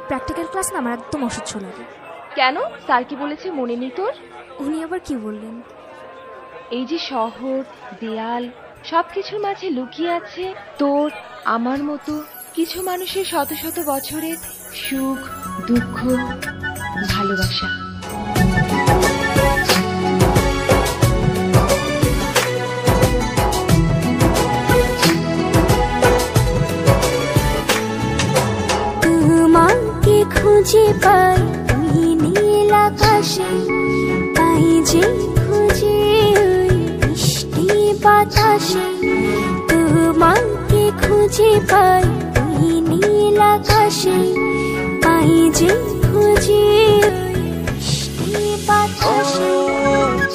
Practical class না আমার একদম অসহ্য লাগে। কেন? স্যার কি বলেছে মনে নেই তোর? উনি আবার কি বললেন? এই যে শহর, দেয়াল, সবকিছুর মাঝে লুকিয়ে আছে তোর আমার মতো কিছু মানুষের শত শত বছরের সুখ, দুঃখ, ভালোবাসা। তোমাকে খুঁজে পাই ওই নীল আকাশে, পাই যে খুঁজে ওই মিষ্টি বাতাসে। তোমাকে খুঁজে পাই ওই নীল আকাশে, পাই যে খুঁজে ওই মিষ্টি বাতাসে।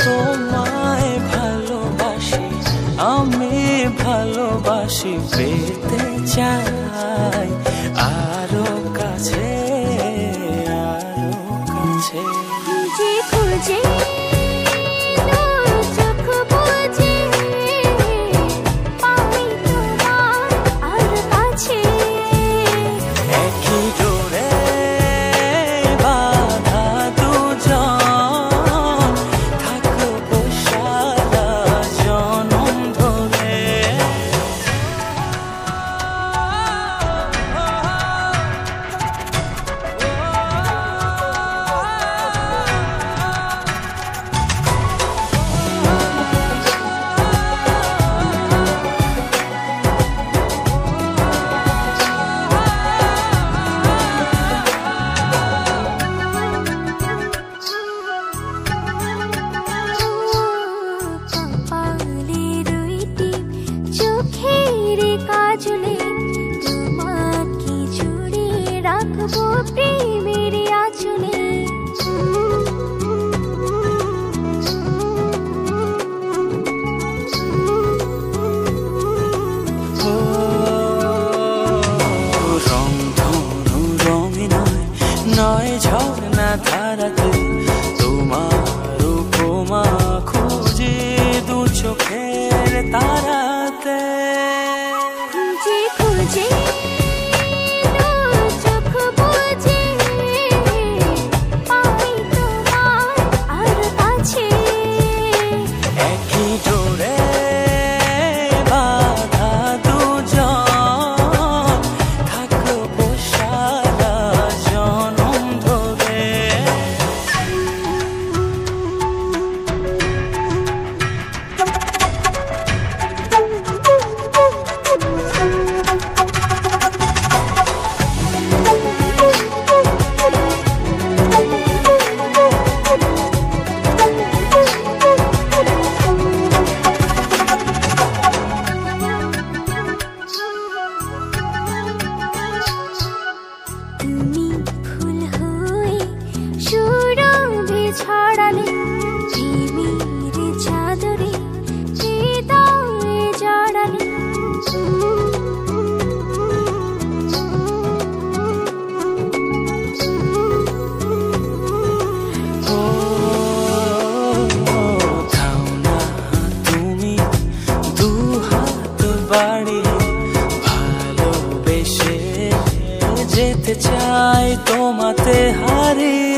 তোমায় ভালোবাসি, আমি ভালোবাসি, পেতে চাই আরো কাছে, আরো কাছে। খুঁজে খুঁজে তোর চোখ বুজে, পাই তোমার আর কাছে। একই ডোরে বাঁধা দুজন, থাকবো সারা জনম ধরে। কপালে দুইটি চোখের কাজলে, তোমাকে জুড়ে রাখবো প্রেমের আঁচলে। রংধনু রঙে নয়, নয় ঝর্ণা ধারাতে, তোমার উপমা খুঁজে দু চোখের তারাতে। খুঁজে খুঁজে তোর চোখ বুজে, পাই তোমার আর কাছে। একই ডোরে বাঁধা দুজন, থাকবো সারা জনম ধরে। তুমি ফুল হয়ে সুরভি ছড়ালে, প্রেমের চাদরে হৃদয়ে জড়ালে। ও থাও না তুমি দু হাত বাড়িয়ে, ভালোবেসে যেতে চাই তোমাতে হারিয়ে।